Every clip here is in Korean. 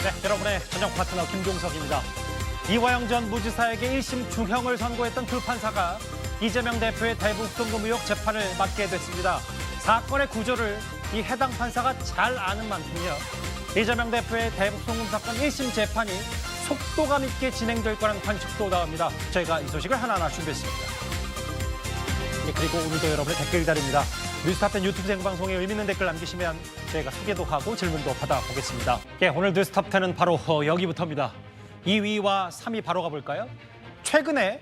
네, 여러분의 저녁 파트너 김종석입니다. 이화영 전 무지사에게 1심 중형을 선고했던 그 판사가 이재명 대표의 대북송금 의혹 재판을 맡게 됐습니다. 사건의 구조를 이 해당 판사가 잘 아는 만큼요. 이재명 대표의 대북송금 사건 1심 재판이 속도감 있게 진행될 거라는 관측도 나옵니다. 저희가 이 소식을 하나하나 준비했습니다. 네, 그리고 오늘도 여러분의 댓글 기다립니다. 뉴스탑10 유튜브 생방송에 의미 있는 댓글 남기시면 저희가 소개도 하고 질문도 받아보겠습니다. 예, 오늘 뉴스탑10은 바로 여기부터입니다. 2위와 3위 바로 가볼까요? 최근에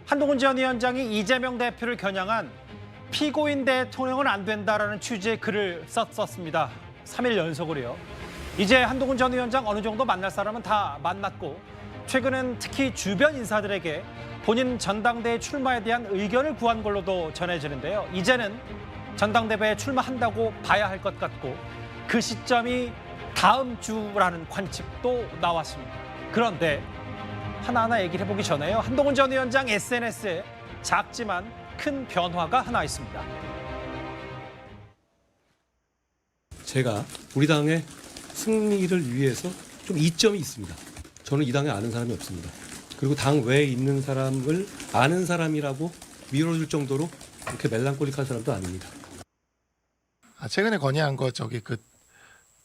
한동훈 전 위원장이 이재명 대표를 겨냥한 피고인 대통령은 안 된다라는 취지의 글을 썼습니다. 3일 연속으로요. 이제 한동훈 전 위원장 어느 정도 만날 사람은 다 만났고 최근엔 특히 주변 인사들에게 본인 전당대회 출마에 대한 의견을 구한 걸로도 전해지는데요. 이제는 전당대회에 출마한다고 봐야 할 것 같고 그 시점이 다음 주라는 관측도 나왔습니다. 그런데 하나하나 얘기를 해보기 전에요. 한동훈 전 위원장 SNS에 작지만 큰 변화가 하나 있습니다. 제가 우리 당의 승리를 위해서 좀 이점이 있습니다. 저는 이 당에 아는 사람이 없습니다. 그리고 당 외에 있는 사람을 아는 사람이라고 밀어줄 정도로 그렇게 멜랑콜릭한 사람도 아닙니다. 최근에 건의한 거 그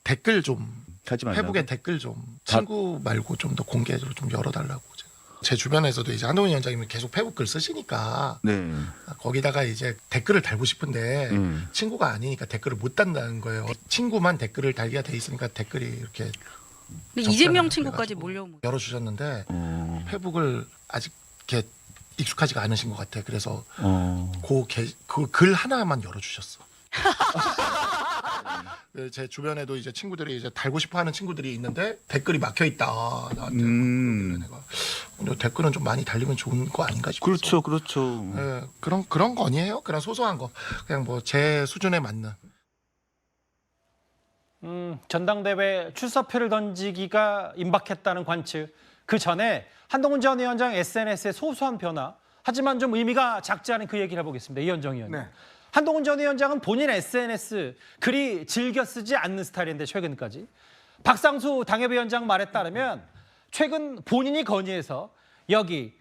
댓글 좀 페북에 댓글 좀 친구 말고 좀 더 공개적으로 좀 열어달라고 제가. 제 주변에서도 이제 한동훈 위원장님이 계속 페북 글 쓰시니까 네. 거기다가 이제 댓글을 달고 싶은데 친구가 아니니까 댓글을 못 단다는 거예요. 친구만 댓글을 달기가 돼 있으니까 댓글이 이렇게 근데 이재명 친구까지 몰려오면 열어주셨는데 페북을 아직 이렇게 익숙하지가 않으신 것 같아. 그래서 그 글 하나만 열어주셨어. 제 주변에도 이제 친구들이 이제 달고 싶어하는 친구들이 있는데 댓글이 막혀 있다 나한테. 내가 근데 댓글은 좀 많이 달리면 좋은 거 아닌가 싶어서. 그렇죠, 그렇죠. 예, 그런 건이에요. 그냥 소소한 거, 그냥 뭐 제 수준에 맞는. 전당대회 출사표를 던지기가 임박했다는 관측. 그 전에 한동훈 전 위원장 SNS의 소소한 변화. 하지만 좀 의미가 작지 않은 그 얘기를 해보겠습니다. 이현정 의원님. 네. 한동훈 전 위원장은 본인 SNS 그리 즐겨 쓰지 않는 스타일인데 최근까지. 박상수 당협위원장 말에 따르면 최근 본인이 건의해서 여기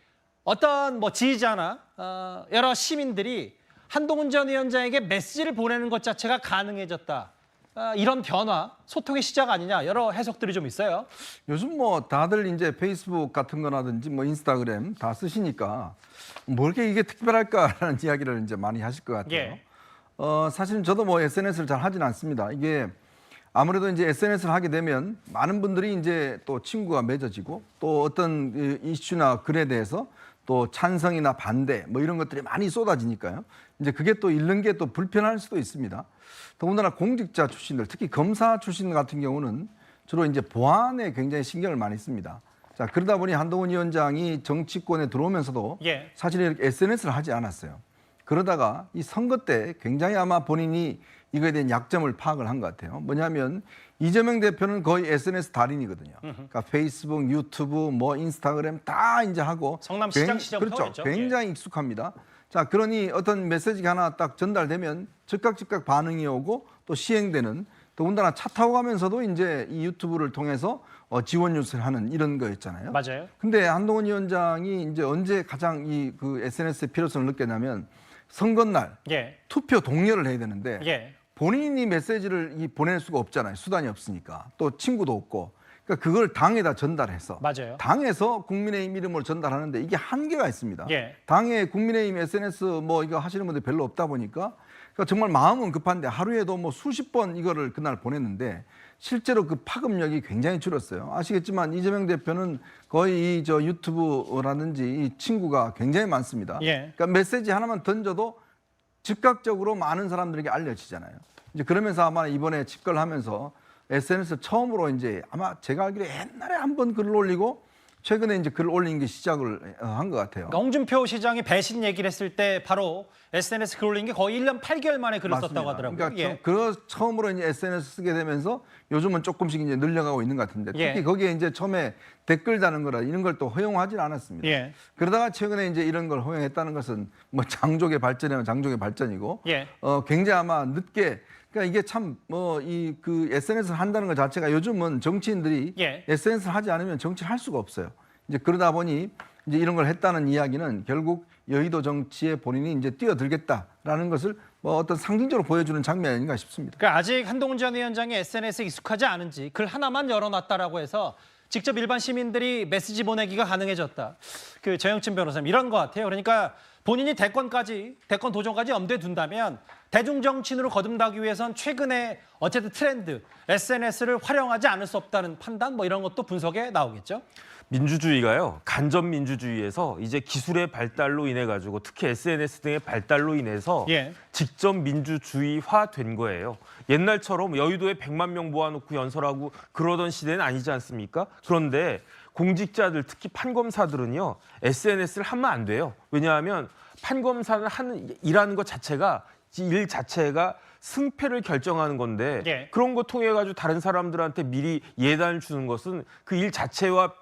어떤 뭐 지지자나 여러 시민들이 한동훈 전 위원장에게 메시지를 보내는 것 자체가 가능해졌다. 이런 변화, 소통의 시작 아니냐 여러 해석들이 좀 있어요. 요즘 뭐 다들 이제 페이스북 같은 거라든지 뭐 인스타그램 다 쓰시니까 뭐 이렇게 이게 특별할까라는 이야기를 이제 많이 하실 것 같아요. 예. 사실은 저도 뭐 SNS를 잘 하진 않습니다. 이게 아무래도 이제 SNS를 하게 되면 많은 분들이 이제 또 친구가 맺어지고 또 어떤 이슈나 글에 대해서 또 찬성이나 반대 뭐 이런 것들이 많이 쏟아지니까요. 이제 그게 또 읽는 게 또 불편할 수도 있습니다. 더군다나 공직자 출신들, 특히 검사 출신 같은 경우는 주로 이제 보안에 굉장히 신경을 많이 씁니다. 자, 그러다 보니 한동훈 위원장이 정치권에 들어오면서도 예. 사실 이렇게 SNS를 하지 않았어요. 그러다가 이 선거 때 굉장히 아마 본인이 이거에 대한 약점을 파악을 한 것 같아요. 뭐냐면 이재명 대표는 거의 SNS 달인이거든요. 그러니까 페이스북, 유튜브, 뭐 인스타그램 다 이제 하고 성남시장 시절부터 그렇죠. 그랬죠. 굉장히 익숙합니다. 자, 그러니 어떤 메시지가 하나 딱 전달되면 즉각 반응이 오고 또 시행되는, 더군다나 차 타고 가면서도 이제 이 유튜브를 통해서 지원 뉴스를 하는 이런 거였잖아요. 맞아요. 근데 한동훈 위원장이 이제 언제 가장 이 그 SNS의 필요성을 느꼈냐면 선거날 예. 투표 독려를 해야 되는데 예. 본인이 메시지를 보낼 수가 없잖아요. 수단이 없으니까. 또 친구도 없고. 그러니까 그걸 당에다 전달해서 맞아요. 당에서 국민의힘 이름으로 전달하는데 이게 한계가 있습니다. 예. 당에 국민의힘 SNS 뭐 이거 하시는 분들 별로 없다 보니까 그러니까 정말 마음은 급한데 하루에도 뭐 수십 번 이거를 그날 보냈는데 실제로 그 파급력이 굉장히 줄었어요. 아시겠지만 이재명 대표는 거의 이 유튜브라든지 이 친구가 굉장히 많습니다. 예. 그러니까 메시지 하나만 던져도 즉각적으로 많은 사람들에게 알려지잖아요. 이제 그러면서 아마 이번에 집권을 하면서 SNS 처음으로 이제 아마 제가 알기로 옛날에 한번 글을 올리고 최근에 이제 글을 올린 게 시작을 한 것 같아요. 그러니까 홍준표 시장이 배신 얘기를 했을 때 바로 SNS 글 올린 게 거의 1년 8개월 만에 글을 맞습니다. 썼다고 하더라고요. 그러니까 예. 그 처음으로 이제 SNS 쓰게 되면서 요즘은 조금씩 이제 늘려가고 있는 것 같은데 특히 예. 거기에 이제 처음에 댓글 다는 거라 이런 걸 또 허용하진 않았습니다. 예. 그러다가 최근에 이제 이런 걸 허용했다는 것은 뭐 장족의 발전이면 장족의 발전이고 예. 굉장히 아마 늦게 그러니까 이게 참 그 SNS를 한다는 것 자체가 요즘은 정치인들이 예. SNS를 하지 않으면 정치를 할 수가 없어요. 이제 그러다 보니 이제 이런 걸 했다는 이야기는 결국 여의도 정치에 본인이 이제 뛰어들겠다라는 것을 어떤 상징적으로 보여주는 장면 아닌가 싶습니다. 그러니까 아직 한동훈 전 위원장이 SNS에 익숙하지 않은지 글 하나만 열어놨다라고 해서 직접 일반 시민들이 메시지 보내기가 가능해졌다. 그 정영진 변호사님 이런 것 같아요. 그러니까 본인이 대권 도전까지 염두에 둔다면 대중정치인으로 거듭나기 위해선 최근에 어쨌든 트렌드, SNS를 활용하지 않을 수 없다는 판단 뭐 이런 것도 분석에 나오겠죠. 민주주의가요, 간접 민주주의에서 이제 기술의 발달로 인해 가지고 특히 SNS 등의 발달로 인해서 예. 직접 민주주의화 된 거예요. 옛날처럼 여의도에 100만 명 모아놓고 연설하고 그러던 시대는 아니지 않습니까? 그런데 공직자들 특히 판검사들은요 SNS를 하면 안 돼요. 왜냐하면 판검사는 일하는 것 자체가 일 자체가 승패를 결정하는 건데 예. 그런 거 통해 가지고 다른 사람들한테 미리 예단을 주는 것은 그 일 자체와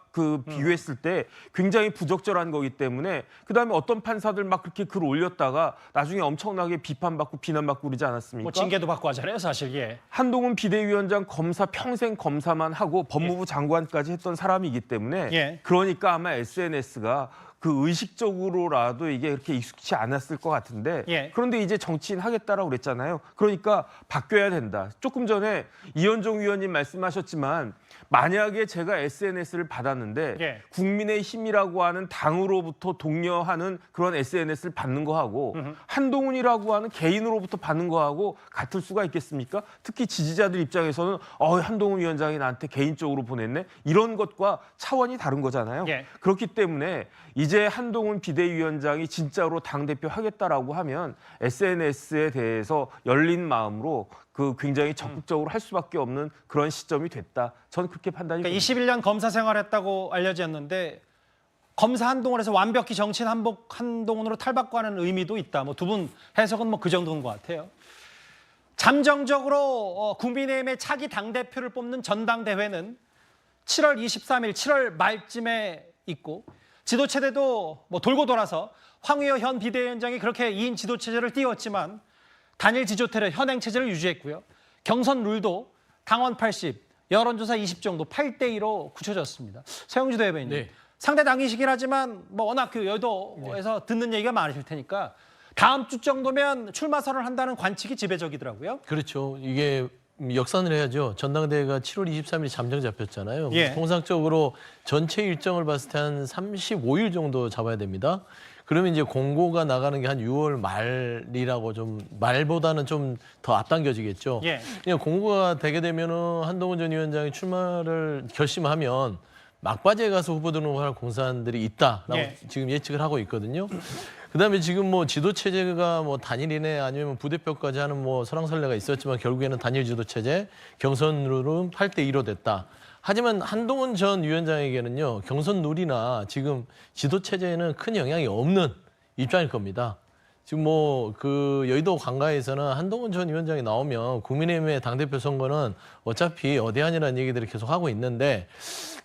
비교했을 때 굉장히 부적절한 거기 때문에 그다음에 어떤 판사들 막 그렇게 글 올렸다가 나중에 엄청나게 비판받고 비난받고 그러지 않았습니까? 뭐 징계도 받고 하잖아요, 사실. 예. 한동훈 비대위원장 검사 평생 검사만 하고 법무부 장관까지 했던 사람이기 때문에 예. 그러니까 아마 SNS가 그 의식적으로라도 이게 그렇게 익숙치 않았을 것 같은데 예. 그런데 이제 정치인 하겠다라고 그랬잖아요. 그러니까 바뀌어야 된다. 조금 전에 이현종 위원님 말씀하셨지만 만약에 제가 SNS를 받았는데 예. 국민의힘이라고 하는 당으로부터 독려하는 그런 SNS를 받는 거하고 한동훈이라고 하는 개인으로부터 받는 거하고 같을 수가 있겠습니까? 특히 지지자들 입장에서는 한동훈 위원장이 나한테 개인적으로 보냈네? 이런 것과 차원이 다른 거잖아요. 예. 그렇기 때문에 이제 한동훈 비대위원장이 진짜로 당대표 하겠다라고 하면 SNS에 대해서 열린 마음으로 굉장히 적극적으로 할 수밖에 없는 그런 시점이 됐다. 저는 그렇게 판단이 그러니까 됩니다. 21년 검사 생활했다고 알려졌는데 검사 한동훈에서 완벽히 정치인 한동훈으로 탈바꿈하는 의미도 있다. 뭐 두 분 해석은 뭐 그 정도인 것 같아요. 잠정적으로 국민의힘의 차기 당대표를 뽑는 전당대회는 7월 23일, 7월 말쯤에 있고 지도체제도 뭐 돌고 돌아서 황의호 현 비대위원장이 그렇게 2인 지도체제를 띄웠지만 단일 지도체제 현행체제를 유지했고요. 경선 룰도 당원 80, 여론조사 20 정도 8대2로 굳혀졌습니다. 서영주 대변인, 네. 상대 당이시긴 하지만 뭐 워낙 그 여의도에서 듣는 얘기가 많으실 테니까 다음 주 정도면 출마 선언한다는 관측이 지배적이더라고요. 그렇죠. 이게 역산을 해야죠. 전당대회가 7월 23일 잠정 잡혔잖아요. 예. 통상적으로 전체 일정을 봤을 때 한 35일 정도 잡아야 됩니다. 그러면 이제 공고가 나가는 게 한 6월 말이라고 좀 말보다는 좀 더 앞당겨지겠죠. 예. 그냥 공고가 되게 되면은 한동훈 전 위원장이 출마를 결심하면 막바지에 가서 후보 등록할 공사들이 있다라고 예. 지금 예측을 하고 있거든요. 그다음에 지금 뭐 지도 체제가 뭐 단일이네 아니면 부대표까지 하는 뭐 설왕설래가 있었지만 결국에는 단일 지도 체제, 경선 룰은 8대2로 됐다. 하지만 한동훈 전 위원장에게는요 경선 룰이나 지금 지도 체제에는 큰 영향이 없는 입장일 겁니다. 지금 뭐 그 여의도 관가에서는 한동훈 전 위원장이 나오면 국민의힘의 당대표 선거는 어차피 어디하니라는 얘기들을 계속 하고 있는데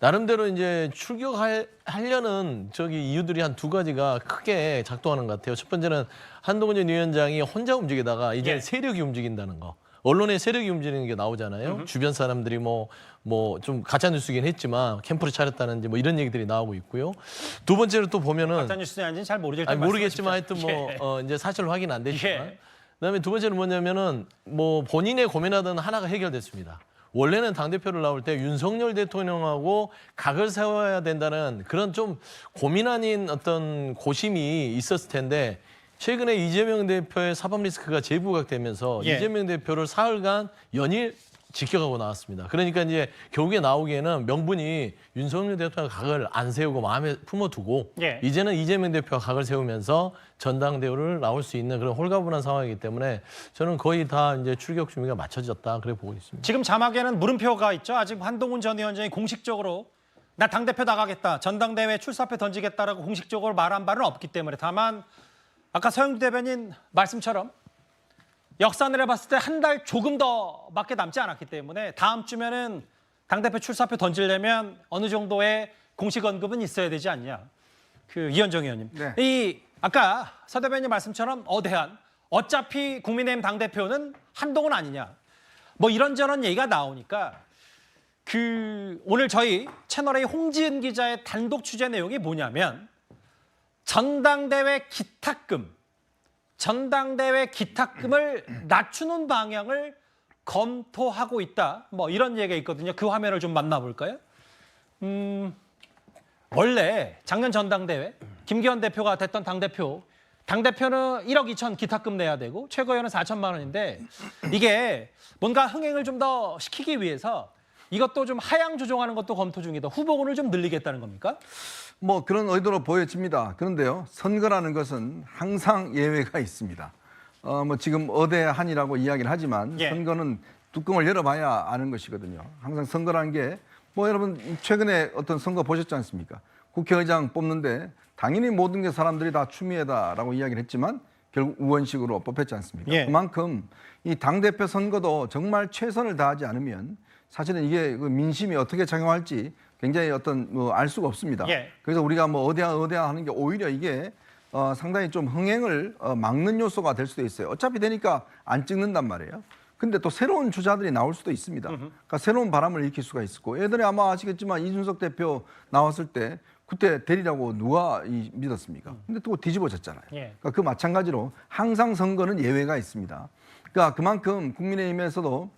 나름대로 이제 출격하려는 이유들이 한 두 가지가 크게 작동하는 것 같아요. 첫 번째는 한동훈 전 위원장이 혼자 움직이다가 이제 예. 세력이 움직인다는 거. 언론의 세력이 움직이는 게 나오잖아요. 주변 사람들이 뭐 좀 가짜 뉴스긴 했지만 캠프를 차렸다는지 뭐 이런 얘기들이 나오고 있고요. 두 번째로 또 보면은 가짜뉴스는 아닌지 잘 모르겠지만 하여튼 예. 이제 사실 확인 안 됐지만 예. 그다음에 두 번째는 뭐냐면은 뭐 본인의 고민하던 하나가 해결됐습니다. 원래는 당대표를 나올 때 윤석열 대통령하고 각을 세워야 된다는 그런 좀 고민 아닌 어떤 고심이 있었을 텐데 최근에 이재명 대표의 사법 리스크가 재부각되면서 예. 이재명 대표를 사흘간 연일 지켜가고 나왔습니다. 그러니까 이제 결국에 나오기에는 명분이 윤석열 대통령 각을 안 세우고 마음에 품어두고 예. 이제는 이재명 대표가 각을 세우면서 전당대회를 나올 수 있는 그런 홀가분한 상황이기 때문에 저는 거의 다 이제 출격 준비가 맞춰졌다 그래 보고 있습니다. 지금 자막에는 물음표가 있죠. 아직 한동훈 전 위원장이 공식적으로 나 당대표 나가겠다, 전당대회 출사표 던지겠다라고 공식적으로 말한 바는 없기 때문에 다만 아까 서영주 대변인 말씀처럼 역산을 해봤을 때 한 달 조금 더밖에 남지 않았기 때문에 다음 주면은 당대표 출사표 던지려면 어느 정도의 공식 언급은 있어야 되지 않냐. 이현정 의원님. 네. 이 아까 서 대변인 말씀처럼 어대한 어차피 국민의힘 당대표는 한동훈 아니냐. 뭐 이런저런 얘기가 나오니까 오늘 저희 채널A 홍지은 기자의 단독 취재 내용이 뭐냐면 전당대회 기탁금을 낮추는 방향을 검토하고 있다. 뭐 이런 얘기가 있거든요. 그 화면을 좀 만나볼까요? 원래 작년 전당대회 김기현 대표가 됐던 당대표는 1억 2천 기탁금 내야 되고 최고위원은 4천만 원인데 이게 뭔가 흥행을 좀 더 시키기 위해서 이것도 좀 하향 조정하는 것도 검토 중이다. 후보군을 좀 늘리겠다는 겁니까? 뭐 그런 의도로 보여집니다. 그런데요, 선거라는 것은 항상 예외가 있습니다. 뭐 지금 어대한이라고 이야기를 하지만 예. 선거는 뚜껑을 열어봐야 아는 것이거든요. 항상 선거라는 게 뭐 여러분 최근에 어떤 선거 보셨지 않습니까? 국회의장 뽑는데 당연히 모든 게 사람들이 다 추미애다라고 이야기를 했지만 결국 우원식으로 뽑혔지 않습니까? 예. 그만큼 이 당대표 선거도 정말 최선을 다하지 않으면 사실은 이게 그 민심이 어떻게 작용할지 굉장히 어떤 뭐 알 수가 없습니다. 예. 그래서 우리가 뭐 어대한 하는 게 오히려 이게 상당히 좀 흥행을 막는 요소가 될 수도 있어요. 어차피 되니까 안 찍는단 말이에요. 근데 또 새로운 주자들이 나올 수도 있습니다. 그러니까 새로운 바람을 일으킬 수가 있었고 예전에 아마 아시겠지만 이준석 대표 나왔을 때 그때 되리라고 누가 믿었습니까? 근데 또 뒤집어졌잖아요. 예. 그러니까 그 마찬가지로 항상 선거는 예외가 있습니다. 그러니까 그만큼 국민의힘에서도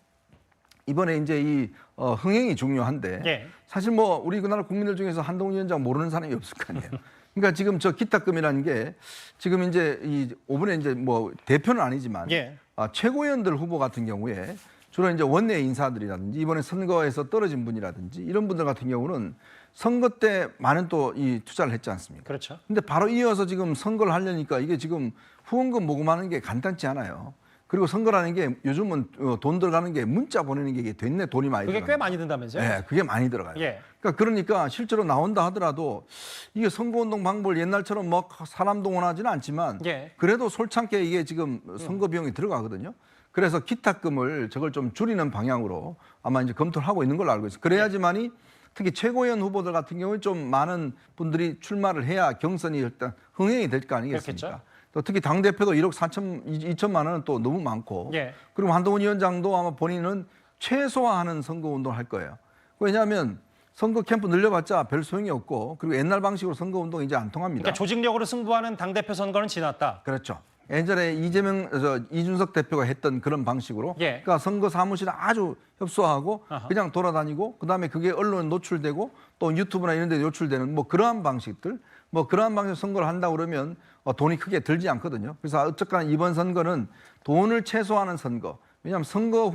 이번에 이제 이 흥행이 중요한데 예. 사실 뭐 우리나라 국민들 중에서 한동훈 위원장 모르는 사람이 없을 거 아니에요. 그러니까 지금 저 기탁금이라는 게 지금 이제 이 5분에 이제 뭐 대표는 아니지만 예. 최고위원들 후보 같은 경우에 주로 이제 원내 인사들이라든지 이번에 선거에서 떨어진 분이라든지 이런 분들 같은 경우는 선거 때 많은 또 이 투자를 했지 않습니까? 그렇죠. 근데 바로 이어서 지금 선거를 하려니까 이게 지금 후원금 모금하는 게 간단치 않아요. 그리고 선거라는 게 요즘은 돈 들어가는 게 문자 보내는 게 이게 됐네 돈이 많이 그게 들어가요. 꽤 많이 든다면서요? 네, 그게 많이 들어가요. 예. 그러니까 실제로 나온다 하더라도 이게 선거운동 방법을 옛날처럼 뭐 사람 동원하지는 않지만 예. 그래도 솔창게 이게 지금 선거 비용이 들어가거든요. 그래서 기탁금을 저걸 좀 줄이는 방향으로 아마 이제 검토를 하고 있는 걸로 알고 있어요. 그래야지만이 특히 최고위원 후보들 같은 경우는 좀 많은 분들이 출마를 해야 경선이 일단 흥행이 될 거 아니겠습니까? 그렇겠죠. 또 특히 당대표도 1억 2천만 원은 또 너무 많고 예. 그리고 한동훈 위원장도 아마 본인은 최소화하는 선거운동을 할 거예요. 왜냐하면 선거 캠프 늘려봤자 별 소용이 없고 그리고 옛날 방식으로 선거운동 이제 안 통합니다. 그러니까 조직력으로 승부하는 당대표 선거는 지났다. 그렇죠. 예전에 이준석 대표가 했던 그런 방식으로 예. 그러니까 선거 사무실에 아주 협소하고 아하. 그냥 돌아다니고 그다음에 그게 언론에 노출되고 또 유튜브나 이런 데 노출되는 뭐 그러한 방식들 뭐 그러한 방식 선거를 한다고 그러면 돈이 크게 들지 않거든요. 그래서 어쨌거나 이번 선거는 돈을 최소화하는 선거. 왜냐하면 선거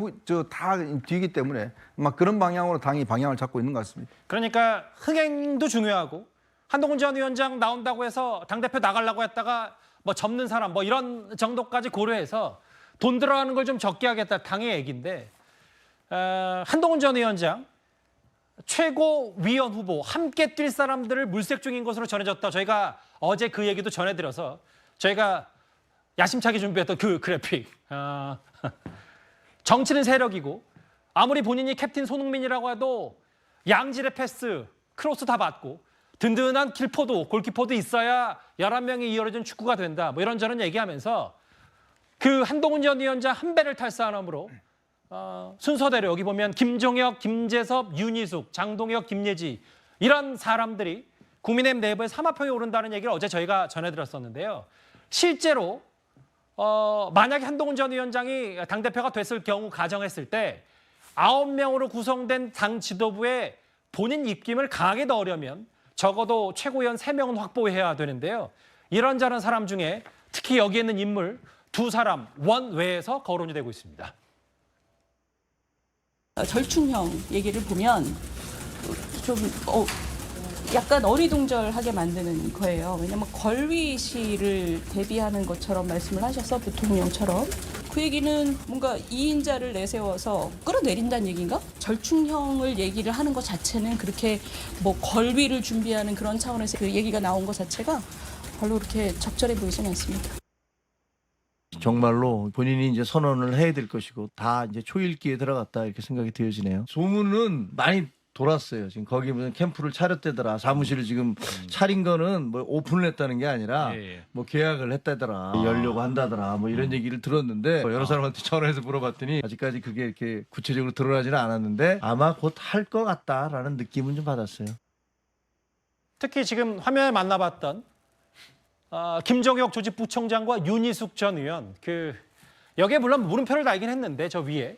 다 뒤기 때문에 막 그런 방향으로 당이 방향을 잡고 있는 것 같습니다. 그러니까 흥행도 중요하고 한동훈 전 위원장 나온다고 해서 당대표 나가려고 했다가 뭐 접는 사람 뭐 이런 정도까지 고려해서 돈 들어가는 걸 좀 적게 하겠다 당의 얘기인데 한동훈 전 위원장 최고위원 후보 함께 뛸 사람들을 물색 중인 것으로 전해졌다. 저희가 어제 그 얘기도 전해드려서 저희가 야심차게 준비했던 그 그래픽. 정치는 세력이고 아무리 본인이 캡틴 손흥민이라고 해도 양질의 패스, 크로스 다 받고 든든한 킬포도 골키퍼도 있어야 11명이 이어진 축구가 된다. 뭐 이런저런 얘기하면서 그 한동훈 전 위원장 한 배를 탈 사람으로 순서대로 여기 보면 김종혁, 김재섭, 윤희숙, 장동혁, 김예지 이런 사람들이 국민의힘 내부에 삼합형에 오른다는 얘기를 어제 저희가 전해드렸었는데요. 실제로 만약에 한동훈 전 위원장이 당대표가 됐을 경우 가정했을 때 9명으로 구성된 당 지도부에 본인 입김을 강하게 넣으려면 적어도 최고위원 3명은 확보해야 되는데요. 이런저런 사람 중에 특히 여기에 있는 인물 2사람 원외에서 거론이 되고 있습니다. 절충형 얘기를 보면 좀 약간 어리둥절하게 만드는 거예요. 왜냐하면 걸위시를 대비하는 것처럼 말씀을 하셔서 부통령처럼 그 얘기는 뭔가 2인자를 내세워서 끌어내린다는 얘기인가? 절충형을 얘기를 하는 것 자체는 그렇게 뭐 걸위를 준비하는 그런 차원에서 그 얘기가 나온 것 자체가 별로 그렇게 적절해 보이지는 않습니다. 정말로 본인이 이제 선언을 해야 될 것이고 다 이제 초읽기에 들어갔다 이렇게 생각이 되어지네요. 소문은 많이 돌았어요. 지금 거기 무슨 캠프를 차렸대더라. 사무실을 지금 차린 거는 뭐 오픈을 했다는 게 아니라 뭐 계약을 했다더라. 열려고 한다더라. 뭐 이런 얘기를 들었는데 여러 사람한테 전화해서 물어봤더니 아직까지 그게 이렇게 구체적으로 드러나지는 않았는데 아마 곧 할 것 같다라는 느낌은 좀 받았어요. 특히 지금 화면에 만나봤던 김종혁 조직부총장과 윤희숙 전 의원 여기에 물론 물음표를 달긴 했는데 저 위에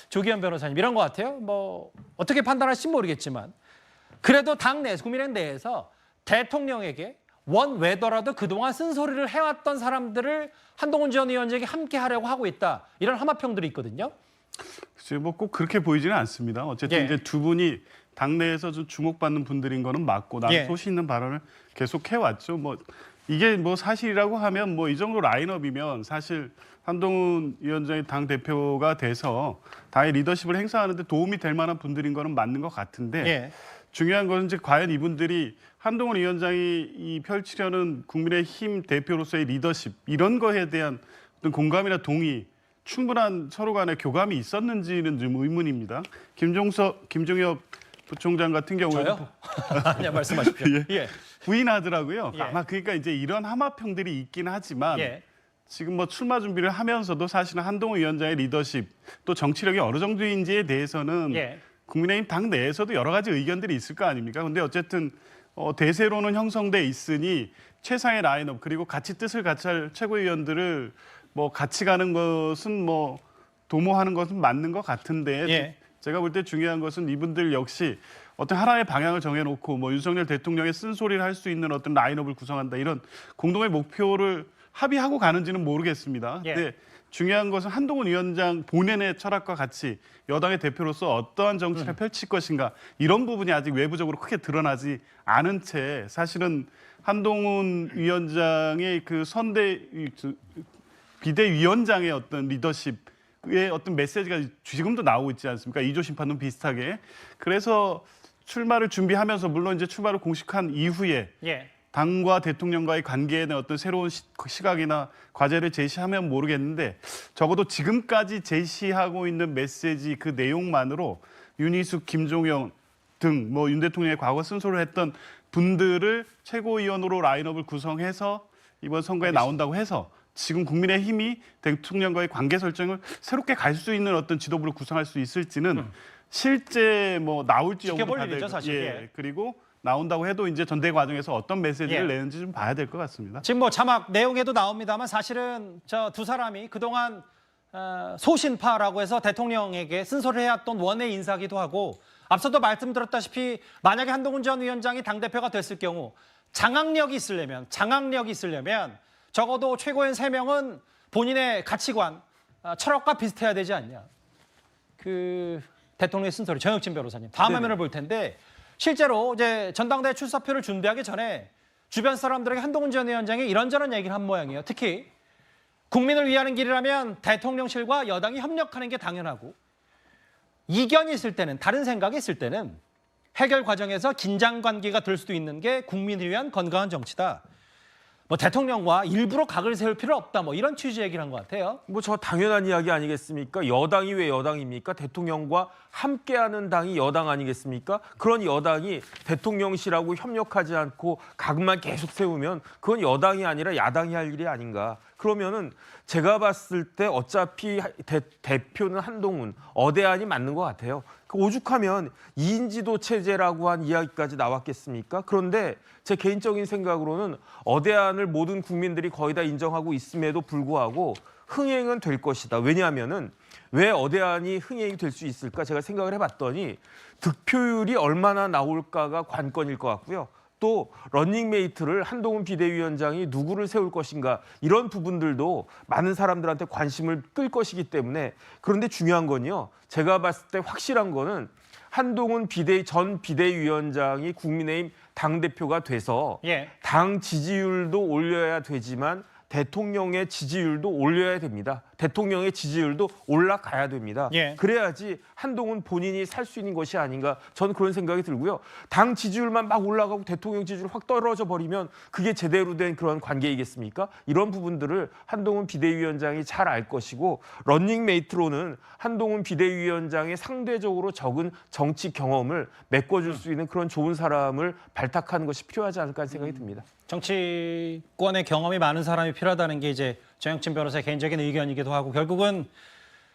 조기현 변호사님 이런 것 같아요. 뭐 어떻게 판단할지 모르겠지만 그래도 당내 국민의힘 내에서 대통령에게 원외더라도 그동안 쓴소리를 해왔던 사람들을 한동훈 전 위원장이 함께 하려고 하고 있다. 이런 험합평들이 있거든요. 글쎄요, 뭐 꼭 그렇게 보이지는 않습니다. 어쨌든 예. 이제 두 분이 당내에서 좀 주목받는 분들인 거는 맞고 나는 예. 소신 있는 발언을 계속 해왔죠. 뭐 이게 뭐 사실이라고 하면 뭐 이 정도 라인업이면 사실 한동훈 위원장이 당 대표가 돼서 당의 리더십을 행사하는데 도움이 될 만한 분들인 거는 맞는 것 같은데 예. 중요한 것은 이제 과연 이분들이 한동훈 위원장이 펼치려는 국민의힘 대표로서의 리더십 이런 거에 대한 어떤 공감이나 동의 충분한 서로 간의 교감이 있었는지는 좀 의문입니다. 김종혁 부총장 같은 경우에는 저요? 아니요, 말씀하십시오. 예. 부인하더라고요. 예. 아마 그러니까 이제 이런 함합평들이 있긴 하지만 예. 지금 뭐 출마 준비를 하면서도 사실은 한동훈 위원장의 리더십 또 정치력이 어느 정도인지에 대해서는 예. 국민의힘 당 내에서도 여러 가지 의견들이 있을 거 아닙니까? 근데 어쨌든 대세로는 형성돼 있으니 최상의 라인업 그리고 같이 뜻을 같이 할 최고위원들을 뭐 같이 가는 것은 뭐 도모하는 것은 맞는 것 같은데 예. 제가 볼 때 중요한 것은 이분들 역시 어떤 하나의 방향을 정해놓고 뭐 윤석열 대통령의 쓴소리를 할 수 있는 어떤 라인업을 구성한다 이런 공동의 목표를 합의하고 가는지는 모르겠습니다. 예. 근데 중요한 것은 한동훈 위원장 본연의 철학과 같이 여당의 대표로서 어떠한 정치를 펼칠 것인가 이런 부분이 아직 외부적으로 크게 드러나지 않은 채 사실은 한동훈 위원장의 그 비대위원장의 어떤 리더십의 어떤 메시지가 지금도 나오고 있지 않습니까? 이조 심판론 비슷하게. 그래서 출마를 준비하면서 물론 이제 출마를 공식한 이후에 예. 당과 대통령과의 관계에 대한 어떤 새로운 시각이나 과제를 제시하면 모르겠는데 적어도 지금까지 제시하고 있는 메시지 그 내용만으로 윤희숙, 김종영 등 뭐 윤 대통령의 과거 쓴소리를 했던 분들을 최고위원으로 라인업을 구성해서 이번 선거에 나온다고 해서 지금 국민의힘이 대통령과의 관계 설정을 새롭게 갈 수 있는 어떤 지도부를 구성할 수 있을지는 실제 뭐 나올지 지켜볼 여부를 일이죠, 사실. 예. 그리고 나온다고 해도 이제 전대 과정에서 어떤 메시지를 예. 내는지 좀 봐야 될 것 같습니다. 지금 뭐 자막 내용에도 나옵니다만 사실은 저 두 사람이 그동안 소신파라고 해서 대통령에게 쓴소리를 해왔던 원외 인사기도 하고 앞서도 말씀드렸다시피 만약에 한동훈 전 위원장이 당대표가 됐을 경우 장악력이 있으려면 적어도 최고위원 3명은 본인의 가치관, 철학과 비슷해야 되지 않냐. 그 대통령의 쓴소리, 정혁진 변호사님. 다음 화면을 볼 텐데 실제로 이제 전당대회 출사표를 준비하기 전에 주변 사람들에게 한동훈 전 위원장이 이런저런 얘기를 한 모양이에요. 특히 국민을 위하는 길이라면 대통령실과 여당이 협력하는 게 당연하고 이견이 있을 때는, 다른 생각이 있을 때는 해결 과정에서 긴장 관계가 될 수도 있는 게 국민을 위한 건강한 정치다. 뭐 대통령과 일부러 각을 세울 필요 없다. 뭐 이런 취지 얘기를 한 것 같아요. 뭐 저 당연한 이야기 아니겠습니까? 여당이 왜 여당입니까? 대통령과 함께하는 당이 여당 아니겠습니까? 그런 여당이 대통령실하고 협력하지 않고 각만 계속 세우면 그건 여당이 아니라 야당이 할 일이 아닌가. 그러면은 제가 봤을 때 어차피 대표는 한동훈, 어대안이 맞는 것 같아요. 오죽하면 2인지도 체제라고 한 이야기까지 나왔겠습니까? 그런데 제 개인적인 생각으로는 어대안을 모든 국민들이 거의 다 인정하고 있음에도 불구하고 흥행은 될 것이다. 왜냐하면은 왜 어대안이 흥행이 될 수 있을까? 제가 생각을 해봤더니 득표율이 얼마나 나올까가 관건일 것 같고요. 또 런닝메이트를 한동훈 비대위원장이 누구를 세울 것인가 이런 부분들도 많은 사람들한테 관심을 끌 것이기 때문에 그런데 중요한 건요. 제가 봤을 때 확실한 거는 한동훈 전 비대위원장이 국민의힘 당대표가 돼서 당 지지율도 올려야 되지만 대통령의 지지율도 올려야 됩니다. 대통령의 지지율도 올라가야 됩니다. 예. 그래야지 한동훈 본인이 살 수 있는 것이 아닌가 저는 그런 생각이 들고요. 당 지지율만 막 올라가고 대통령 지지율 확 떨어져 버리면 그게 제대로 된 그런 관계이겠습니까? 이런 부분들을 한동훈 비대위원장이 잘 알 것이고 런닝메이트로는 한동훈 비대위원장의 상대적으로 적은 정치 경험을 메꿔줄 수 있는 그런 좋은 사람을 발탁하는 것이 필요하지 않을까 하는 생각이 듭니다. 정치권의 경험이 많은 사람이 필요하다는 게 이제 정영진 변호사의 개인적인 의견이기도 하고 결국은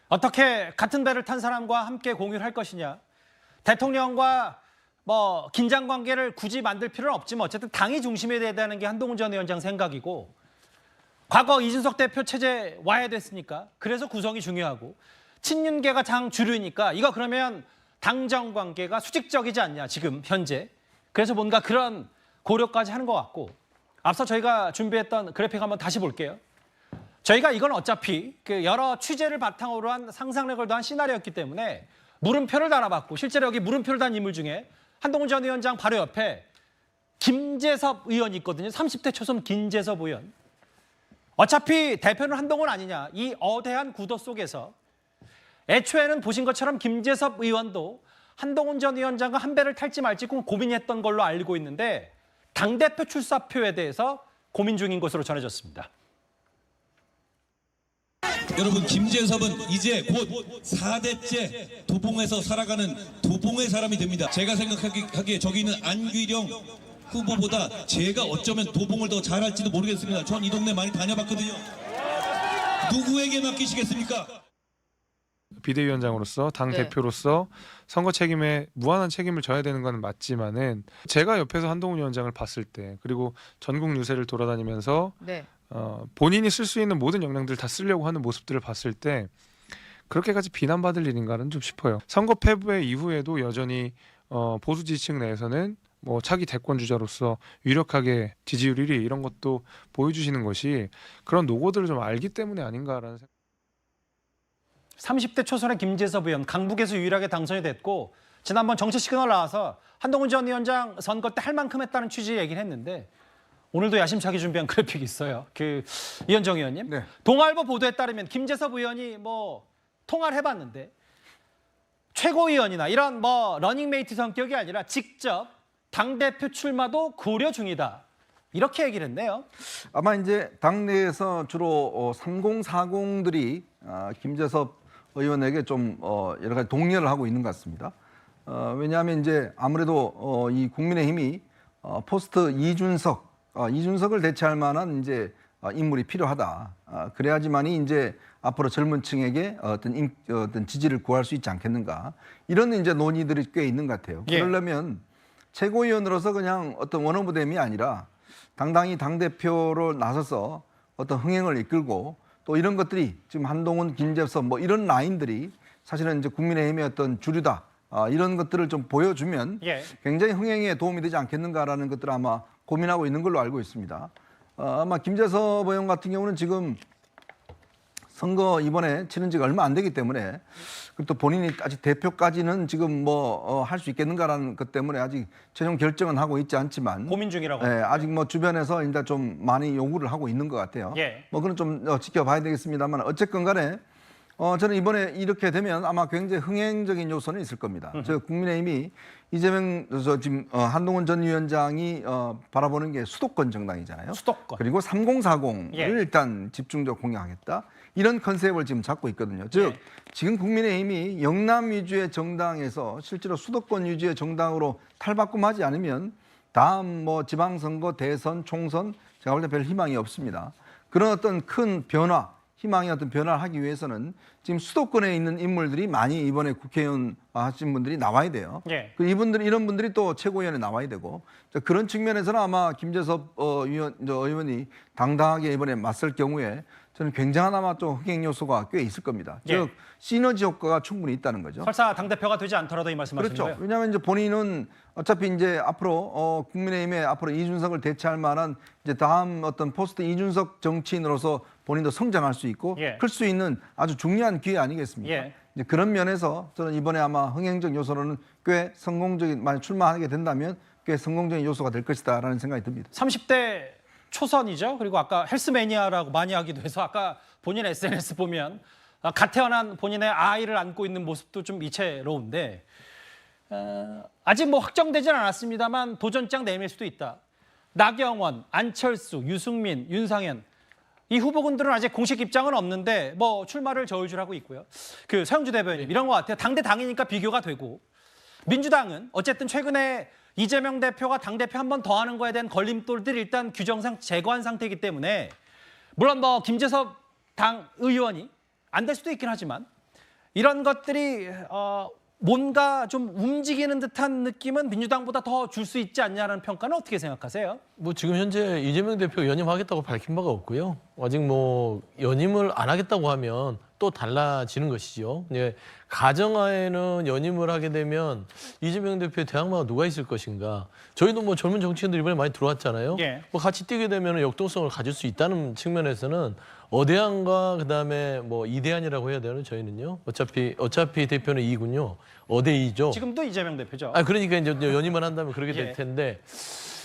어떻게 같은 배를 탄 사람과 함께 공유를 할 것이냐. 대통령과 뭐 긴장 관계를 굳이 만들 필요는 없지만 어쨌든 당이 중심이 돼야 되는 게 한동훈 전 위원장 생각이고 과거 이준석 대표 체제 와야 됐으니까 그래서 구성이 중요하고 친윤계가 당 주류니까 이거 그러면 당정 관계가 수직적이지 않냐 지금 현재. 그래서 뭔가 그런 고려까지 하는 것 같고 앞서 저희가 준비했던 그래픽 한번 다시 볼게요. 저희가 이건 어차피 그 여러 취재를 바탕으로 한 상상력을 더한 시나리오였기 때문에 물음표를 달아봤고 실제로 여기 물음표를 단 인물 중에 한동훈 전 위원장 바로 옆에 김재섭 의원이 있거든요. 30대 초선 김재섭 의원. 어차피 대표는 한동훈 아니냐. 이 어대한 구도 속에서 애초에는 보신 것처럼 김재섭 의원도 한동훈 전 위원장과 한 배를 탈지 말지 고민했던 걸로 알고 있는데 당대표 출사표에 대해서 고민 중인 것으로 전해졌습니다. 여러분 김재섭은 이제 곧 4대째 도봉에서 살아가는 도봉의 사람이 됩니다. 제가 생각하기에 저기 있는 안규령 후보보다 제가 어쩌면 도봉을 더 잘할지도 모르겠습니다. 전 이 동네 많이 다녀봤거든요. 누구에게 맡기시겠습니까? 비대위원장으로서 당 대표로서 선거 책임에 무한한 책임을 져야 되는 건 맞지만은 제가 옆에서 한동훈 위원장을 봤을 때 그리고 전국 유세를 돌아다니면서 본인이 쓸 수 있는 모든 역량들을 다 쓰려고 하는 모습들을 봤을 때 그렇게까지 비난받을 일인가는 좀 싶어요. 선거 패배 이후에도 여전히 보수 지지층 내에서는 뭐 차기 대권 주자로서 유력하게 지지율 1위 이런 것도 보여주시는 것이 그런 노고들을 좀 알기 때문에 아닌가라는 생각. 30대 초선의 김재섭 의원 강북에서 유일하게 당선이 됐고 지난번 정치 시그널 나와서 한동훈 전 위원장 선거 때 할 만큼 했다는 취지의 얘기를 했는데 오늘도 야심차게 준비한 그래픽이 있어요. 이현정 의원님. 네. 동아일보 보도에 따르면 김재섭 의원이 뭐 통화를 해봤는데 최고위원이나 이런 뭐 러닝메이트 성격이 아니라 직접 당대표 출마도 고려 중이다. 이렇게 얘기를 했네요. 아마 이제 당내에서 주로 3040들이 김재섭 의원에게 좀 여러 가지 독려를 하고 있는 것 같습니다. 왜냐하면 이제 아무래도 이 국민의힘이 포스트 이준석을 대체할 만한 이제 인물이 필요하다. 그래야지만이 이제 앞으로 젊은 층에게 어떤 지지를 구할 수 있지 않겠는가. 이런 이제 논의들이 꽤 있는 것 같아요. 그러려면 최고위원으로서 그냥 어떤 원어무댐이 아니라 당당히 당대표로 나서서 어떤 흥행을 이끌고 또 이런 것들이 지금 한동훈, 김재섭 뭐 이런 라인들이 사실은 이제 국민의힘의 어떤 주류다. 이런 것들을 좀 보여주면 굉장히 흥행에 도움이 되지 않겠는가라는 것들을 아마 고민하고 있는 걸로 알고 있습니다. 아마 김재섭 의원 같은 경우는 지금 선거 이번에 치른 지가 얼마 안 되기 때문에 또 본인이 아직 대표까지는 지금 뭐 할 수 있겠는가라는 것 때문에 아직 최종 결정은 하고 있지 않지만 고민 중이라고. 아직 뭐 주변에서 일단 좀 많이 요구를 하고 있는 것 같아요. 뭐 그건 좀 지켜봐야 되겠습니다만 어쨌건 간에 저는 이번에 이렇게 되면 아마 굉장히 흥행적인 요소는 있을 겁니다. 저 국민의힘이 이재명 지금 한동훈 전 위원장이 바라보는 게 수도권 정당이잖아요. 수도권. 그리고 3040을 일단 집중적으로 공략하겠다. 이런 컨셉을 지금 잡고 있거든요. 즉 지금 국민의힘이 영남 위주의 정당에서 실제로 수도권 위주의 정당으로 탈바꿈하지 않으면 다음 뭐 지방선거, 대선, 총선 제가 볼 때 별 희망이 없습니다. 그런 어떤 큰 변화, 희망의 어떤 변화를 하기 위해서는 지금 수도권에 있는 인물들이 많이 이번에 국회의원 하신 분들이 나와야 돼요. 이런 분들이 또 최고위원에 나와야 되고 그런 측면에서는 아마 김재섭 의원이 당당하게 이번에 맞설 경우에 저는 굉장한 아마 좀 흥행 요소가 꽤 있을 겁니다. 즉 시너지 효과가 충분히 있다는 거죠. 설사 당대표가 되지 않더라도 이 말씀하시는 거예요? 거예요? 왜냐하면 이제 본인은 어차피 이제 앞으로 국민의힘에 앞으로 이준석을 대체할 만한 이제 다음 어떤 포스트 이준석 정치인으로서 본인도 성장할 수 있고 클 수 있는 아주 중요한 기회 아니겠습니까? 이제 그런 면에서 저는 이번에 아마 흥행적 요소로는 꽤 성공적인, 만약 출마하게 된다면 꽤 성공적인 요소가 될 것이다라는 생각이 듭니다. 30대 초선이죠. 그리고 아까 헬스매니아라고 많이 하기도 해서 아까 본인 SNS 보면 갓 태어난 본인의 아이를 안고 있는 모습도 좀 이채로운데 아직 뭐 확정되진 않았습니다만 도전장 내밀 수도 있다. 나경원, 안철수, 유승민, 윤상현 이 후보군들은 아직 공식 입장은 없는데 뭐 출마를 저울질하고 있고요. 그 서영주 대변인 이런 것 같아요. 당대 당이니까 비교가 되고 민주당은 어쨌든 최근에 이재명 대표가 당대표 한 번 더 하는 거에 대한 걸림돌들 일단 규정상 제거한 상태이기 때문에 물론 뭐 김재섭 당 의원이 안 될 수도 있긴 하지만 이런 것들이 뭔가 좀 움직이는 듯한 느낌은 민주당보다 더 줄 수 있지 않냐는 평가는 어떻게 생각하세요? 뭐 지금 현재 이재명 대표 연임하겠다고 밝힌 바가 없고요. 아직 뭐 연임을 안 하겠다고 하면 또 달라지는 것이죠. 예, 가정하에는 연임을 하게 되면 이재명 대표의 대항마가 누가 있을 것인가. 저희도 뭐 젊은 정치인들 이번에 많이 들어왔잖아요. 예. 뭐 같이 뛰게 되면 역동성을 가질 수 있다는 측면에서는 어대안과 그다음에 뭐 이대안이라고 해야 되나요? 저희는요. 어차피 대표는 2군요. 어대 2죠. 지금도 이재명 대표죠. 그러니까 이제 연임을 한다면 그렇게 될 텐데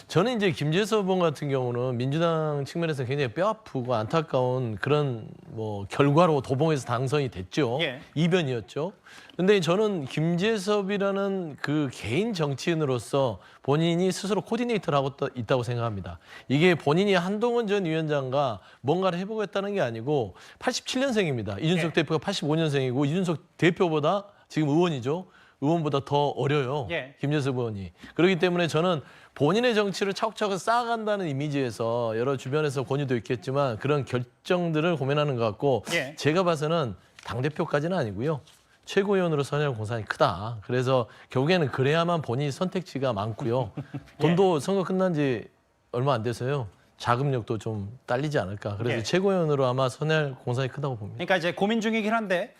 저는 이제 김재섭 의원 같은 경우는 민주당 측면에서 굉장히 뼈아프고 안타까운 그런 뭐 결과로 도봉에서 당선이 됐죠. 예. 이변이었죠. 근데 저는 김재섭이라는 그 개인 정치인으로서 본인이 스스로 코디네이터를 하고 있다고 생각합니다. 이게 본인이 한동훈 전 위원장과 뭔가를 해보겠다는 게 아니고 87년생입니다. 이준석 대표가 85년생이고 이준석 대표보다 지금 의원이죠. 의원보다 더 어려요. 예. 김재섭 의원이. 그렇기 때문에 저는 본인의 정치를 차곡차곡 쌓아간다는 이미지에서 여러 주변에서 권유도 있겠지만 그런 결정들을 고민하는 것 같고 예. 제가 봐서는 당대표까지는 아니고요. 최고위원으로 선회할 공산이 크다. 그래서 결국에는 그래야만 본인이 선택지가 많고요. 돈도 선거 끝난 지 얼마 안 돼서요. 자금력도 좀 딸리지 않을까. 그래서 예. 최고위원으로 아마 선회할 공산이 크다고 봅니다. 그러니까 이제 고민 중이긴 한데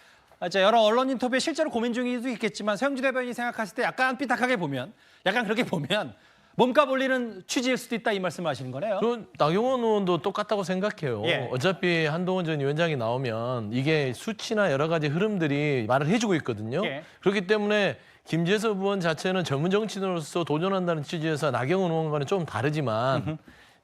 이제 여러 언론 인터뷰에 실제로 고민 중이도 있겠지만 서영주 대변인이 생각하실 때 약간 삐딱하게 보면 약간 그렇게 보면 몸값 올리는 취지일 수도 있다 이 말씀하시는 거네요. 저는 나경원 의원도 똑같다고 생각해요. 예. 어차피 한동훈 전 위원장이 나오면 이게 수치나 여러 가지 흐름들이 말을 해주고 있거든요. 예. 그렇기 때문에 김재섭 의원 자체는 전문 정치인으로서 도전한다는 취지에서 나경원 의원과는 좀 다르지만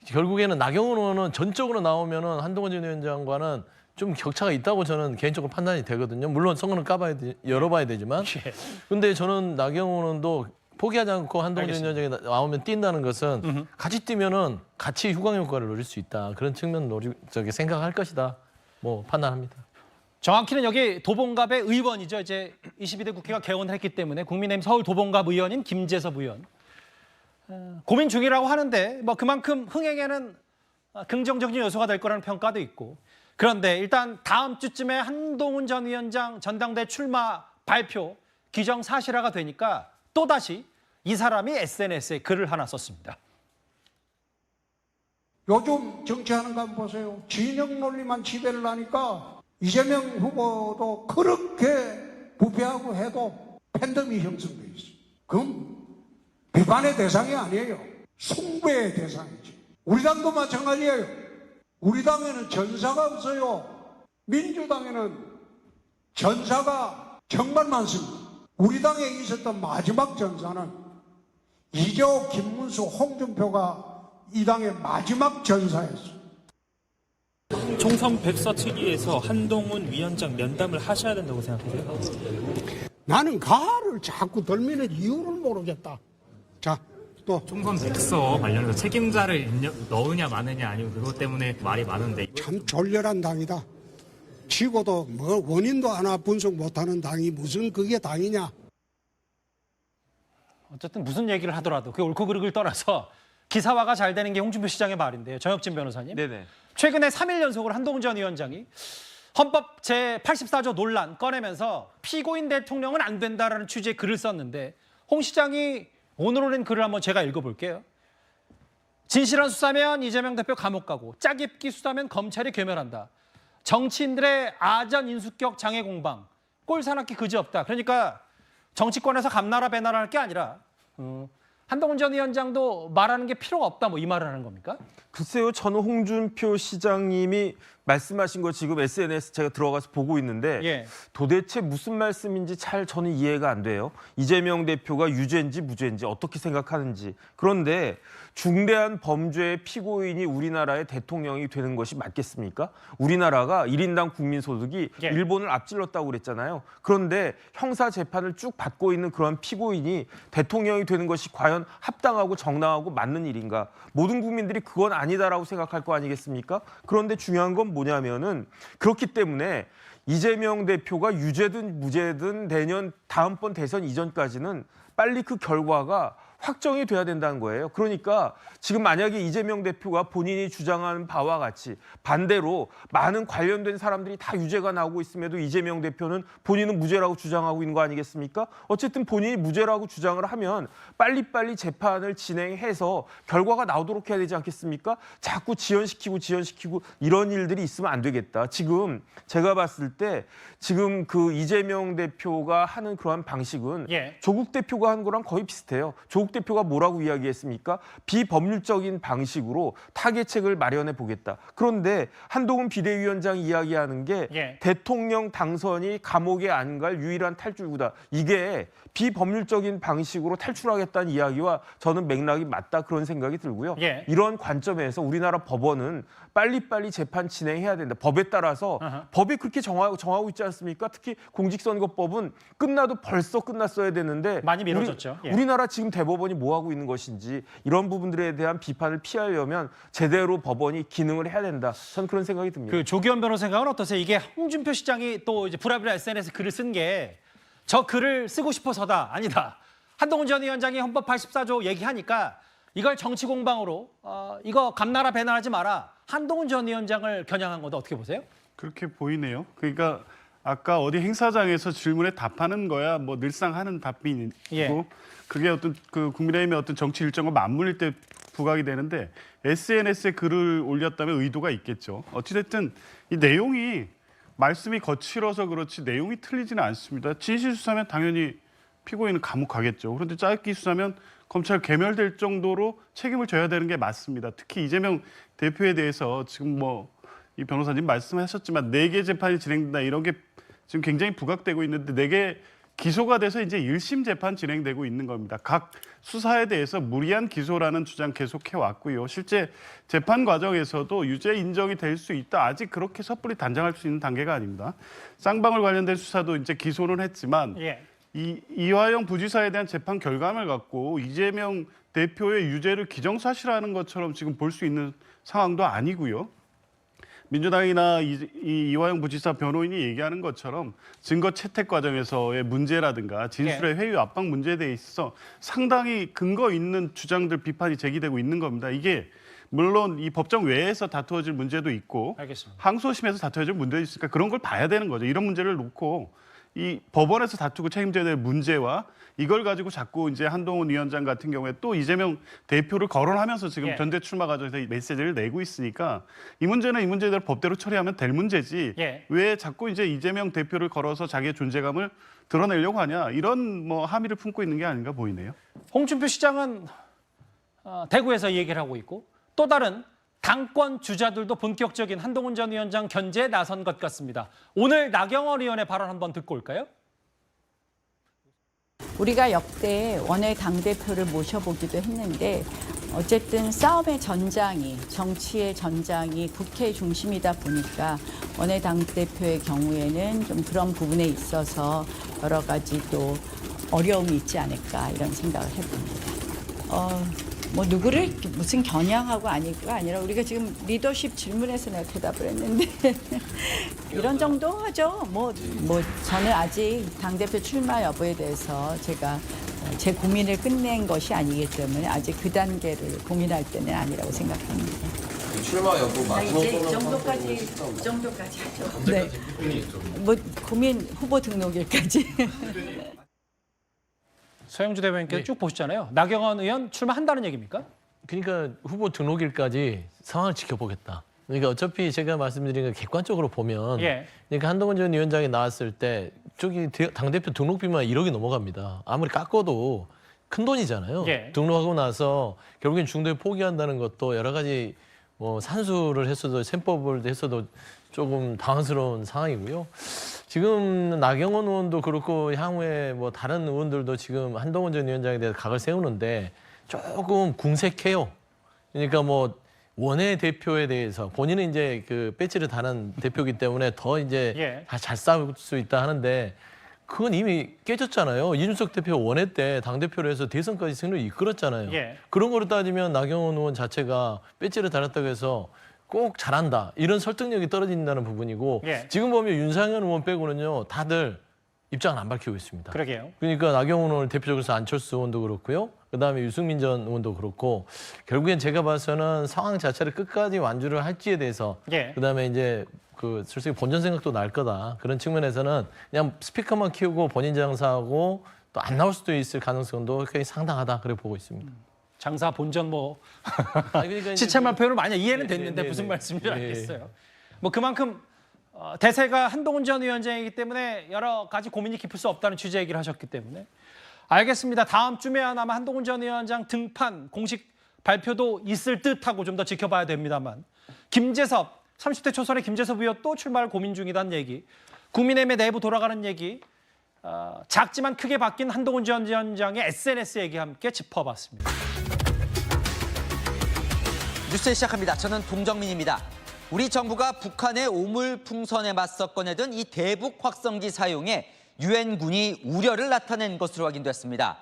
결국에는 나경원 의원은 전적으로 나오면은 한동훈 전 위원장과는 좀 격차가 있다고 저는 개인적으로 판단이 되거든요. 물론 선거는 열어봐야 되지만. 근데 저는 나경원 의원도 포기하지 않고 한동훈 전 위원장이 나오면 뛴다는 것은 같이 뛰면은 같이 휴강 효과를 노릴 수 있다. 그런 측면 생각할 것이다. 뭐 판단합니다. 정확히는 여기 도봉갑의 의원이죠. 이제 22대 국회가 개원을 했기 때문에 국민의힘 서울 도봉갑 의원인 김재섭 의원. 고민 중이라고 하는데 뭐 그만큼 흥행에는 긍정적인 요소가 될 거라는 평가도 있고. 그런데 일단 다음 주쯤에 한동훈 전 위원장 전당대 출마 발표 기정사실화가 되니까 또다시 이 사람이 SNS에 글을 하나 썼습니다. 요즘 정치하는 거 한번 보세요. 진영 논리만 지배를 하니까 이재명 후보도 그렇게 부패하고 해도 팬덤이 형성돼 있어. 그럼 비판의 대상이 아니에요. 숭배의 대상이지. 우리 당도 마찬가지예요. 우리 당에는 전사가 없어요. 민주당에는 전사가 정말 많습니다. 우리 당에 있었던 마지막 전사는 이재호, 김문수, 홍준표가 이 당의 마지막 전사였어요. 총선 백서특위에서 한동훈 위원장 면담을 하셔야 된다고 생각하세요? 나는 가를 자꾸 들미는 이유를 모르겠다. 자, 또 총선 백서 관련해서 책임자를 넣으냐 마느냐 아니면 그것 때문에 말이 많은데 참 졸렬한 당이다. 치고도 뭐 원인도 하나 분석 못하는 당이 무슨 그게 당이냐. 어쨌든 무슨 얘기를 하더라도 그 옳고 그르를 떠나서 기사화가 잘 되는 게 홍준표 시장의 말인데요. 정혁진 변호사님. 네네. 최근에 3일 연속으로 한동훈 전 위원장이 헌법 제84조 논란 꺼내면서 피고인 대통령은 안 된다라는 취지의 글을 썼는데 홍 시장이 오늘 올린 글을 한번 제가 읽어볼게요. 진실한 수사면 이재명 대표 감옥 가고 짜깁기 수사면 검찰이 괴멸한다. 정치인들의 아전 인수격 장애 공방, 꼴사납기 그지없다. 그러니까 정치권에서 감나라 배나라 할 게 아니라 한동훈 전 위원장도 말하는 게 필요가 없다. 뭐 이 말을 하는 겁니까? 글쎄요, 저는 홍준표 시장님이 말씀하신 거 지금 SNS 제가 들어가서 보고 있는데 예. 도대체 무슨 말씀인지 잘 저는 이해가 안 돼요. 이재명 대표가 유죄인지 무죄인지 어떻게 생각하는지. 그런데 중대한 범죄의 피고인이 우리나라의 대통령이 되는 것이 맞겠습니까? 우리나라가 1인당 국민소득이 예. 일본을 앞질렀다고 그랬잖아요. 그런데 형사 재판을 쭉 받고 있는 그런 피고인이 대통령이 되는 것이 과연 합당하고 정당하고 맞는 일인가? 모든 국민들이 그건 아니다라고 생각할 거 아니겠습니까? 그런데 중요한 건 뭐냐면은 그렇기 때문에 이재명 대표가 유죄든 무죄든 내년 다음번 대선 이전까지는 빨리 그 결과가 확정이 돼야 된다는 거예요. 그러니까 지금 만약에 이재명 대표가 본인이 주장하는 바와 같이 반대로 많은 관련된 사람들이 다 유죄가 나오고 있음에도 이재명 대표는 본인은 무죄라고 주장하고 있는 거 아니겠습니까? 어쨌든 본인이 무죄라고 주장을 하면 빨리빨리 재판을 진행해서 결과가 나오도록 해야 되지 않겠습니까? 자꾸 지연시키고 이런 일들이 있으면 안 되겠다. 지금 제가 봤을 때 지금 그 이재명 대표가 하는 그러한 방식은 예. 조국 대표가 한 거랑 거의 비슷해요. 조국 대표가 뭐라고 이야기했습니까? 비법률적인 방식으로 타개책을 마련해 보겠다. 그런데 한동훈 비대위원장이 이야기하는 게 예. 대통령 당선이 감옥에 안 갈 유일한 탈출구다. 이게 비법률적인 방식으로 탈출하겠다는 이야기와 저는 맥락이 맞다 그런 생각이 들고요. 예. 이런 관점에서 우리나라 법원은 빨리빨리 재판 진행해야 된다. 법에 따라서 법이 그렇게 정하고 있지 않습니까? 특히 공직선거법은 끝나도 벌써 끝났어야 되는데 많이 미뤄졌죠. 예. 우리나라 지금 대법원이 뭐 하고 있는 것인지 이런 부분들에 대한 비판을 피하려면 제대로 법원이 기능을 해야 된다. 저는 그런 생각이 듭니다. 그 조기현 변호 생각은 어떠세요? 이게 홍준표 시장이 또 이제 불합리한 SNS 글을 쓴 게 저 글을 쓰고 싶어서다 아니다. 한동훈 전 위원장이 헌법 84조 얘기하니까 이걸 정치 공방으로 이거 감나라 배나라하지 마라. 한동훈 전 위원장을 겨냥한 건데 어떻게 보세요? 그렇게 보이네요. 그러니까 아까 어디 행사장에서 질문에 답하는 거야 뭐 늘상 하는 답변이고 예. 그게 어떤 그 국민의힘의 어떤 정치 일정과 맞물릴 때 부각이 되는데 SNS에 글을 올렸다면 의도가 있겠죠. 어찌됐든 이 내용이 말씀이 거칠어서 그렇지 내용이 틀리지는 않습니다. 진실 수사면 당연히 피고인은 감옥 가겠죠. 그런데 짧게 수사면 검찰 괴멸될 정도로 책임을 져야 되는 게 맞습니다. 특히 이재명 대표에 대해서 지금 뭐 이 변호사님 말씀하셨지만 4개 재판이 진행된다 이런 게 지금 굉장히 부각되고 있는데 4개 기소가 돼서 이제 1심 재판 진행되고 있는 겁니다. 각 수사에 대해서 무리한 기소라는 주장 계속해 왔고요. 실제 재판 과정에서도 유죄 인정이 될 수 있다. 아직 그렇게 섣불리 단정할 수 있는 단계가 아닙니다. 쌍방울 관련된 수사도 이제 기소는 했지만 예. 이화영 부지사에 대한 재판 결과를 갖고 이재명 대표의 유죄를 기정사실화하는 것처럼 지금 볼 수 있는 상황도 아니고요. 민주당이나 이화영 부지사 변호인이 얘기하는 것처럼 증거 채택 과정에서의 문제라든가 진술의 회유 압박 문제에 대해 있어서 상당히 근거 있는 주장들 비판이 제기되고 있는 겁니다. 이게 물론 이 법정 외에서 다투어질 문제도 있고 알겠습니다. 항소심에서 다투어질 문제도 있으니까 그런 걸 봐야 되는 거죠. 이런 문제를 놓고 이 법원에서 다투고 책임져야 될 문제와 이걸 가지고 자꾸 이제 한동훈 위원장 같은 경우에 또 이재명 대표를 거론하면서 지금 전대 출마 과정에서 이 메시지를 내고 있으니까 이 문제는 이 문제대로 법대로 처리하면 될 문제지 왜 자꾸 이제 이재명 대표를 걸어서 자기의 존재감을 드러내려고 하냐 이런 뭐 함의를 품고 있는 게 아닌가 보이네요. 홍준표 시장은 대구에서 얘기를 하고 있고 또 다른 당권 주자들도 본격적인 한동훈 전 위원장 견제에 나선 것 같습니다. 오늘 나경원 의원의 발언 한번 듣고 올까요? 우리가 역대 원외 당대표를 모셔보기도 했는데 어쨌든 싸움의 전장이 정치의 전장이 국회 중심이다 보니까 원외 당대표의 경우에는 좀 그런 부분에 있어서 여러 가지 또 어려움이 있지 않을까 이런 생각을 해봅니다. 뭐 누구를 무슨 겨냥하고 아니가 아니라 우리가 지금 리더십 질문에서 내가 대답을 했는데 이런 정도 하죠. 뭐 저는 아직 당대표 출마 여부에 대해서 제가 제 고민을 끝낸 것이 아니기 때문에 아직 그 단계를 고민할 때는 아니라고 생각합니다. 출마 여부 이제 이 정도까지 하죠. 네. 뭐 고민 후보 등록일까지. 서영주 대변인께서 쭉 보시잖아요. 나경원 의원 출마한다는 얘기입니까? 그러니까 후보 등록일까지 상황을 지켜보겠다. 그러니까 어차피 제가 말씀드린 거 객관적으로 보면 그러니까 한동훈 전 위원장이 나왔을 때 저기 당대표 등록비만 1억이 넘어갑니다. 아무리 깎아도 큰 돈이잖아요. 등록하고 나서 결국엔 중도에 포기한다는 것도 여러 가지 뭐 산수를 했어도 셈법을 했어도 조금 당황스러운 상황이고요. 지금 나경원 의원도 그렇고 향후에 뭐 다른 의원들도 지금 한동훈 전 위원장에 대해서 각을 세우는데 조금 궁색해요. 그러니까 뭐 원내대표에 대해서 본인은 이제 그 배지를 다는 대표이기 때문에 더 이제 잘 싸울 수 있다 하는데 그건 이미 깨졌잖아요. 이준석 대표 원내 때 당대표로 해서 대선까지 승리를 이끌었잖아요. 그런 거로 따지면 나경원 의원 자체가 배지를 달았다고 해서 꼭 잘한다. 이런 설득력이 떨어진다는 부분이고 지금 보면 윤상현 의원 빼고는요. 다들 입장을 안 밝히고 있습니다. 그러게요. 그러니까 나경원 의원 대표적으로 안철수 의원도 그렇고요. 그다음에 유승민 전 의원도 그렇고 결국엔 제가 봐서는 상황 자체를 끝까지 완주를 할지에 대해서 그다음에 이제 그 솔직히 본전 생각도 날 거다. 그런 측면에서는 그냥 스피커만 키우고 본인 장사하고 또 안 나올 수도 있을 가능성도 굉장히 상당하다. 그래 보고 있습니다. 장사 본전 뭐 그러니까 시체만 표현을 많이 이해는 됐는데 무슨 말씀인지 알겠어요. 뭐 그만큼 대세가 한동훈 전 위원장이기 때문에 여러 가지 고민이 깊을 수 없다는 취재 얘기를 하셨기 때문에 알겠습니다. 다음 주면 아마 한동훈 전 위원장 등판 공식 발표도 있을 듯하고 좀 더 지켜봐야 됩니다만 김재섭 30대 초선의 김재섭 의원 또 출마를 고민 중이다는 얘기, 국민의힘의 내부 돌아가는 얘기, 작지만 크게 바뀐 한동훈 전 위원장의 SNS 얘기 함께 짚어봤습니다. 뉴스 시작합니다. 저는 동정민입니다. 우리 정부가 북한의 오물풍선에 맞서 꺼내든 이 대북 확성기 사용에 유엔군이 우려를 나타낸 것으로 확인됐습니다.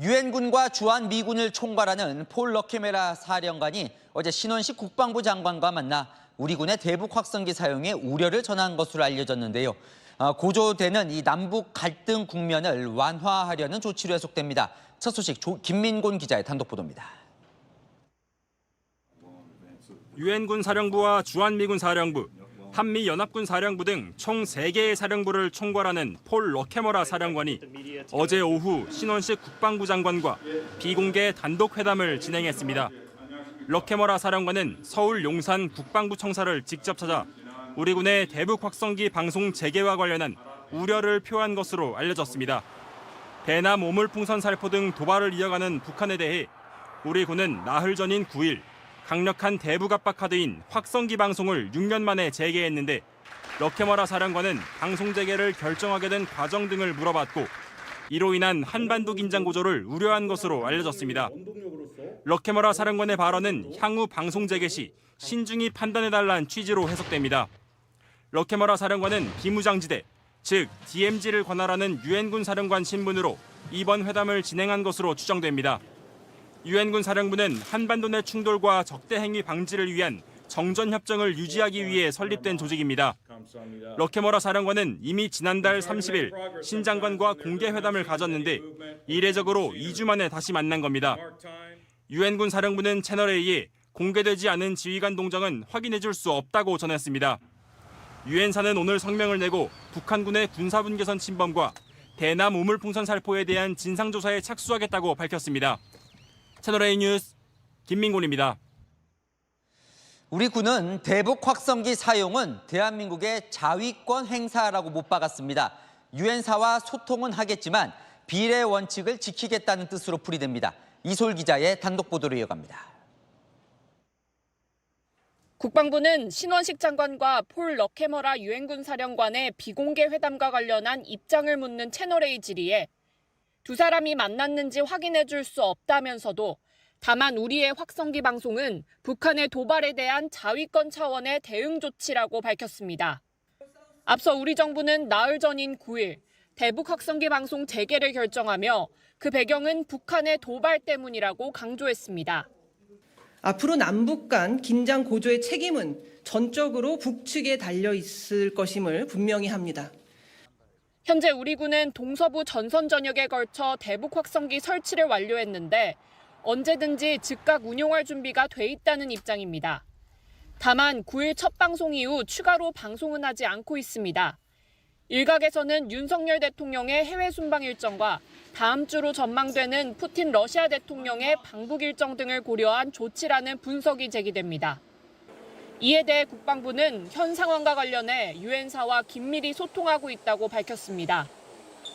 유엔군과 주한미군을 총괄하는 폴 러케메라 사령관이 어제 신원식 국방부 장관과 만나 우리 군의 대북 확성기 사용에 우려를 전한 것으로 알려졌는데요. 고조되는 이 남북 갈등 국면을 완화하려는 조치로 해석됩니다. 첫 소식 김민곤 기자의 단독 보도입니다. 유엔군 사령부와 주한미군 사령부, 한미연합군 사령부 등 총 3개의 사령부를 총괄하는 폴 러케머라 사령관이 어제 오후 신원식 국방부 장관과 비공개 단독 회담을 진행했습니다. 러케머라 사령관은 서울 용산 국방부 청사를 직접 찾아 우리 군의 대북 확성기 방송 재개와 관련한 우려를 표한 것으로 알려졌습니다. 대남 오물풍선 살포 등 도발을 이어가는 북한에 대해 우리 군은 나흘 전인 9일 강력한 대북 압박 카드인 확성기 방송을 6년 만에 재개했는데 러케머라 사령관은 방송 재개를 결정하게 된 과정 등을 물어봤고 이로 인한 한반도 긴장 고조를 우려한 것으로 알려졌습니다. 러케머라 사령관의 발언은 향후 방송 재개 시 신중히 판단해달라는 취지로 해석됩니다. 러케머라 사령관은 비무장지대, 즉 DMZ를 관할하는 유엔군 사령관 신분으로 이번 회담을 진행한 것으로 추정됩니다. 유엔군 사령부는 한반도 내 충돌과 적대 행위 방지를 위한 정전협정을 유지하기 위해 설립된 조직입니다. 러케머라 사령관은 이미 지난달 30일 신 장관과 공개 회담을 가졌는데 이례적으로 2주 만에 다시 만난 겁니다. 유엔군 사령부는 채널A에 공개되지 않은 지휘관 동정은 확인해 줄 수 없다고 전했습니다. 유엔사는 오늘 성명을 내고 북한군의 군사분 개선 침범과 대남 오물풍선 살포에 대한 진상조사에 착수하겠다고 밝혔습니다. 채널A 뉴스 김민곤입니다. 우리 군은 대북 확성기 사용은 대한민국의 자위권 행사라고 못 박았습니다. 유엔사와 소통은 하겠지만 비례 원칙을 지키겠다는 뜻으로 풀이됩니다. 이솔 기자의 단독 보도로 이어갑니다. 국방부는 신원식 장관과 폴 러케머라 유엔군 사령관의 비공개 회담과 관련한 입장을 묻는 채널A 질의에 두 사람이 만났는지 확인해 줄 수 없다면서도 다만 우리의 확성기 방송은 북한의 도발에 대한 자위권 차원의 대응 조치라고 밝혔습니다. 앞서 우리 정부는 나흘 전인 9일 대북 확성기 방송 재개를 결정하며 그 배경은 북한의 도발 때문이라고 강조했습니다. 앞으로 남북 간 긴장 고조의 책임은 전적으로 북측에 달려 있을 것임을 분명히 합니다. 현재 우리 군은 동서부 전선 전역에 걸쳐 대북 확성기 설치를 완료했는데 언제든지 즉각 운용할 준비가 돼 있다는 입장입니다. 다만 9일 첫 방송 이후 추가로 방송은 하지 않고 있습니다. 일각에서는 윤석열 대통령의 해외 순방 일정과 다음 주로 전망되는 푸틴 러시아 대통령의 방북 일정 등을 고려한 조치라는 분석이 제기됩니다. 이에 대해 국방부는 현 상황과 관련해 유엔사와 긴밀히 소통하고 있다고 밝혔습니다.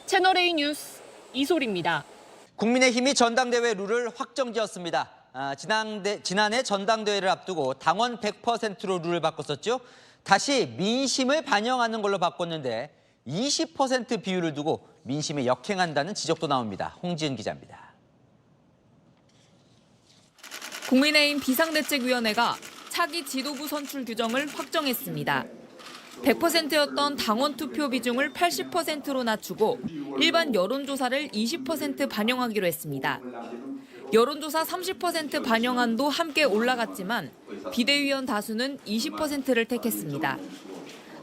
채널A 뉴스 이솔입니다. 국민의힘이 전당대회 룰을 확정지었습니다. 지난해 전당대회를 앞두고 당원 100%로 룰을 바꿨었죠. 다시 민심을 반영하는 걸로 바꿨는데 20% 비율을 두고 민심에 역행한다는 지적도 나옵니다. 홍지은 기자입니다. 국민의힘 비상대책위원회가 차기 지도부 선출 규정을 확정했습니다. 100%였던 당원 투표 비중을 80%로 낮추고 일반 여론조사를 20% 반영하기로 했습니다. 여론조사 30% 반영안도 함께 올라갔지만 비대위원 다수는 20%를 택했습니다.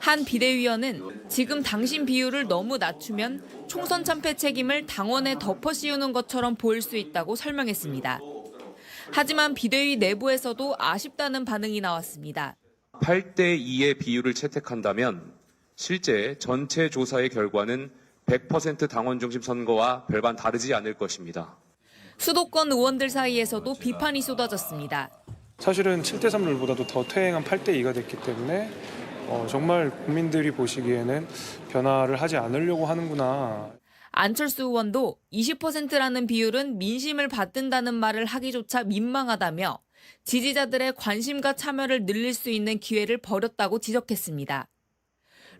한 비대위원은 지금 당신 비율을 너무 낮추면 총선 참패 책임을 당원에 덮어 씌우는 것처럼 보일 수 있다고 설명했습니다. 하지만 비대위 내부에서도 아쉽다는 반응이 나왔습니다. 8대2의 비율을 채택한다면 실제 전체 조사의 결과는 100% 당원 중심 선거와 별반 다르지 않을 것입니다. 수도권 의원들 사이에서도 비판이 쏟아졌습니다. 사실은 7대3 룰보다도 더 퇴행한 8대2가 됐기 때문에 정말 국민들이 보시기에는 변화를 하지 않으려고 하는구나. 안철수 의원도 20%라는 비율은 민심을 받든다는 말을 하기조차 민망하다며 지지자들의 관심과 참여를 늘릴 수 있는 기회를 버렸다고 지적했습니다.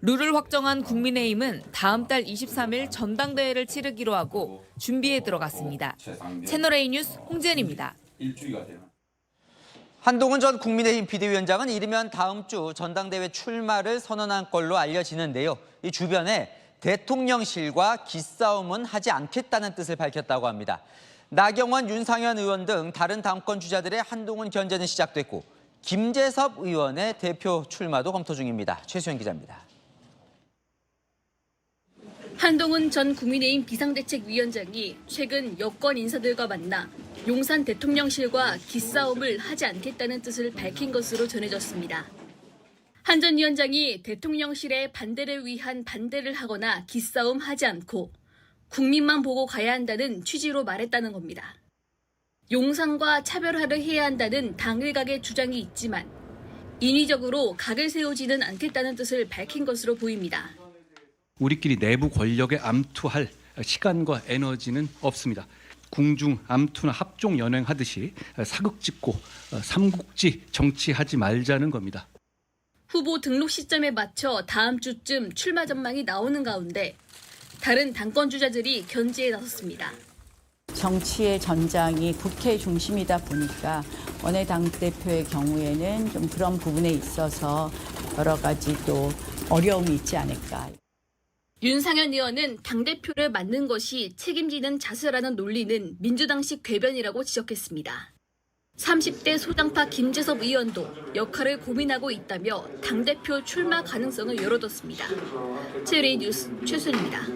룰을 확정한 국민의힘은 다음 달 23일 전당대회를 치르기로 하고 준비에 들어갔습니다. 채널A 뉴스 홍지은입니다. 한동훈 전 국민의힘 비대위원장은 이르면 다음 주 전당대회 출마를 선언한 걸로 알려지는데요. 이 주변에 대통령실과 기싸움은 하지 않겠다는 뜻을 밝혔다고 합니다. 나경원, 윤상현 의원 등 다른 당권 주자들의 한동훈 견제는 시작됐고 김재섭 의원의 대표 출마도 검토 중입니다. 최수연 기자입니다. 한동훈 전 국민의힘 비상대책위원장이 최근 여권 인사들과 만나 용산 대통령실과 기싸움을 하지 않겠다는 뜻을 밝힌 것으로 전해졌습니다. 한 전 위원장이 대통령실의 반대를 위한 반대를 하거나 기싸움하지 않고 국민만 보고 가야 한다는 취지로 말했다는 겁니다. 용산과 차별화를 해야 한다는 당 일각의 주장이 있지만 인위적으로 각을 세우지는 않겠다는 뜻을 밝힌 것으로 보입니다. 우리끼리 내부 권력에 암투할 시간과 에너지는 없습니다. 궁중 암투나 합종 연행하듯이 사극짓고 삼국지 정치하지 말자는 겁니다. 후보 등록 시점에 맞춰 다음 주쯤 출마 전망이 나오는 가운데 다른 당권 주자들이 견지에 나섰습니다. 정치의 전장이 국회 중심이다 보니까 원내당대표의 경우에는 좀 그런 부분에 있어서 여러 가지 또 어려움이 있지 않을까. 윤상현 의원은 당대표를 맡는 것이 책임지는 자세라는 논리는 민주당식 궤변이라고 지적했습니다. 30대 소당파 김재섭 의원도 역할을 고민하고 있다며 당대표 출마 가능성을 열어뒀습니다. 채널A 뉴스 최수연입니다.